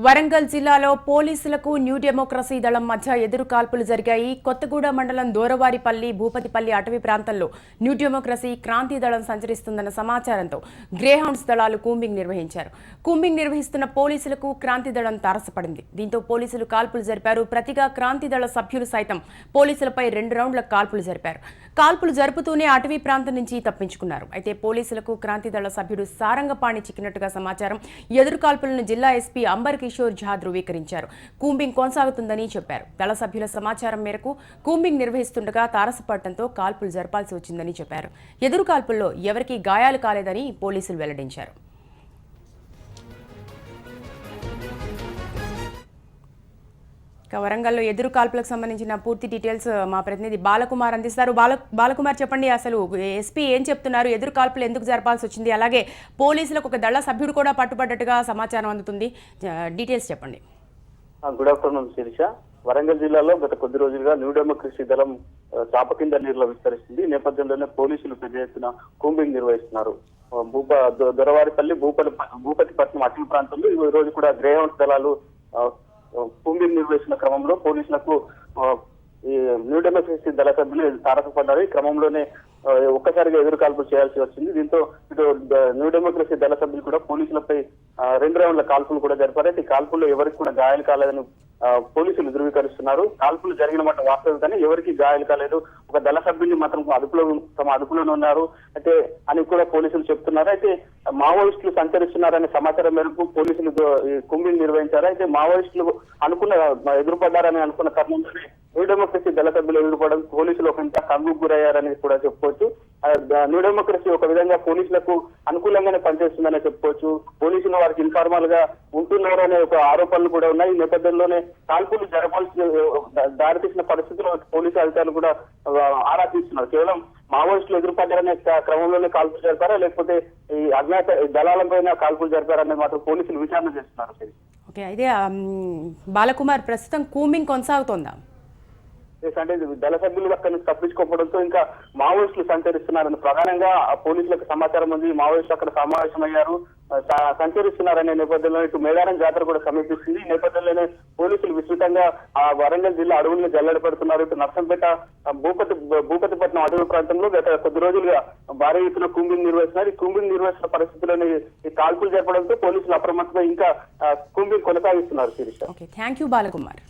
వరంగల్ జిల్లాలో పోలీసులకు new democracy దళం మధ్య ఎదురు కాల్పులు జరిగాయి. కొత్తగూడ మండలం దోరవారిపల్లి భూపతిపల్లి అటవీ ప్రాంతంలో న్యూ డెమోక్రసీ క్రాంతి దళం సంచరిస్తుందన్న సమాచారంతో గ్రేహౌండ్స్ దళాలు కూంబింగ్ నిర్వహించారు. కూంబింగ్ నిర్వహిస్తున్న పోలీసులకు క్రాంతి దళం తారసపడింది. దీంతో పోలీసులు కాల్పులు జరిపారు. ప్రతిగా క్రాంతి దళ సభ్యులు సైతం పోలీసులపై 2 రౌండ్ల కాల్పులు జరిపారు. కాల్పులు జరుపుతూనే అటవీ ప్రాంతం నుంచి తప్పించుకున్నారు. అయితే పోలీసులకు క్రాంతి దళ సభ్యుడు సారంగపాణి చిక్కినట్టుగా సమాచారం. ఎదురు కాల్పులను జిల్లా ఎస్పీ అంబర్ కిషోర్ ఝా ధృవీకరించారు. కూంబింగ్ కొనసాగుతుందని చెప్పారు. దళ సభ్యుల సమాచారం మేరకు కూంబింగ్ నిర్వహిస్తుండగా తారసపడటంతో కాల్పులు జరపాల్సి వచ్చిందని చెప్పారు. ఎదురు కాల్పుల్లో ఎవరికీ గాయాలు కాలేదని పోలీసులు వెల్లడించారు. వరంగల్లో ఎదురు కాల్పులకు సంబంధించిన పూర్తి డీటెయిల్స్ మా ప్రతినిధి బాలకుమార్ అందిస్తారు. బాలకుమార్ చెప్పండి, అసలు ఎస్పీ ఏం చెప్తున్నారు? ఎదురు కాల్పులు ఎందుకు జరపాల్సి వచ్చింది? అలాగే పోలీసులకు ఒక దళ సభ్యుడు కూడా పట్టుబడ్డట్టుగా సమాచారం అందుతుంది. డీటెయిల్స్ చెప్పండి. Good afternoon Sirisha. వరంగల్ జిల్లాలో గత కొద్ది రోజులుగా న్యూ డెమోక్రసీ దళం చాప కింద నీరులో విస్తరిస్తుంది. ఈ నేపథ్యంలోనే పోలీసులు పెద్ద ఎత్తున కూంబింగ్ నిర్వహిస్తున్నారు. దొరవారిపల్లి భూపతిపట్నం అటవీ ప్రాంతంలో ఈ రోజు కూడా గ్రేహౌండ్స్ దళాలు కూంబింగ్ నిర్వహిస్తున్న క్రమంలో పోలీసులకు ఈ న్యూ డెమోక్రసీ దళ సభ్యులు తారసపడ్డారు. ఈ క్రమంలోనే ఒక్కసారిగా ఎదురు కాల్పులు చేయాల్సి వచ్చింది. దీంతో ఇటు న్యూ డెమోక్రసీ దళ సభ్యులు కూడా పోలీసులపై 2 రౌండ్ల కాల్పులు కూడా జరిపారు. ఈ కాల్పుల్లో ఎవరికి కూడా గాయాలు కాలేదని పోలీసులు ధృవీకరిస్తున్నారు. కాల్పులు జరిగిన మాట వాస్తవం కానీ ఎవరికి గాయాలు కాలేదు. ఒక దళ సభ్యుల్ని మాత్రం తమ అదుపులోనే ఉన్నారు అయితే అని కూడా పోలీసులు చెప్తున్నారు. అయితే మావోయిస్టులు సంచరిస్తున్నారనే సమాచారం మేరకు పోలీసులు కూంబింగ్ నిర్వహించారు. అయితే మావోయిస్టులు ఎదురుపడ్డారని అనుకున్న తరుణంలోనే న్యూ డెమోక్రసీ దళ సభ్యులు ఎదురుపడడం పోలీసులు ఒక ఇంత కంగుకు గురయ్యారని కూడా చెప్పుకోవచ్చు. న్యూ డెమోక్రసీ ఒక విధంగా పోలీసులకు అనుకూలంగానే పనిచేస్తుందనే చెప్పుకోవచ్చు. పోలీసులు వారికి ఇన్ఫార్మల్ గా ఉంటున్నారు అనే ఒక ఆరోపణలు కూడా ఉన్నాయి. ఈ నేపథ్యంలోనే కాల్పులు జరపాల్సి దారితీసిన పరిస్థితుల్లో పోలీసు అధికారులు కూడా ఆరా తీస్తున్నారు. కేవలం మావోయిస్టులు ఎదురుపడ్డారనే క్రమంలోనే కాల్పులు జరిపారా లేకపోతే ఈ అజ్ఞాత దళాలపైన కాల్పులు జరిపారనేది మాత్రం పోలీసులు విచారణ చేస్తున్నారు. ఓకే, అయితే బాలకుమార్, ప్రస్తుతం కూంబింగ్ కొనసాగుతోందా? అంటే దళ సభ్యులు అక్కడి నుంచి తప్పించుకోవడంతో ఇంకా మావోయిస్టులు సంచరిస్తున్నారని ప్రధానంగా పోలీసులకు సమాచారం ఉంది. మావోయిస్టులు అక్కడ సమావేశమయ్యారు, సంచరిస్తున్నారనే నేపథ్యంలో ఇటు మేడారం జాతర కూడా సమీపిస్తుంది. ఈ నేపథ్యంలోనే పోలీసులు విస్తృతంగా ఆ వరంగల్ జిల్లా అడవులను జల్లెడ పెడుతున్నారు. ఇటు నర్సంపేట భూపతిపట్నం అటవీ ప్రాంతంలో గత కొద్ది రోజులుగా భారీ ఎత్తున కూంబింగ్ నిర్వహిస్తున్నారు. ఈ కూంబింగ్ నిర్వహిస్తున్న పరిస్థితుల్లోనే ఈ కాల్పులు జరపడంతో పోలీసులు అప్రమత్తమై ఇంకా కూంబింగ్ కొనసాగిస్తున్నారు. Sirisha, thank you Balakumar.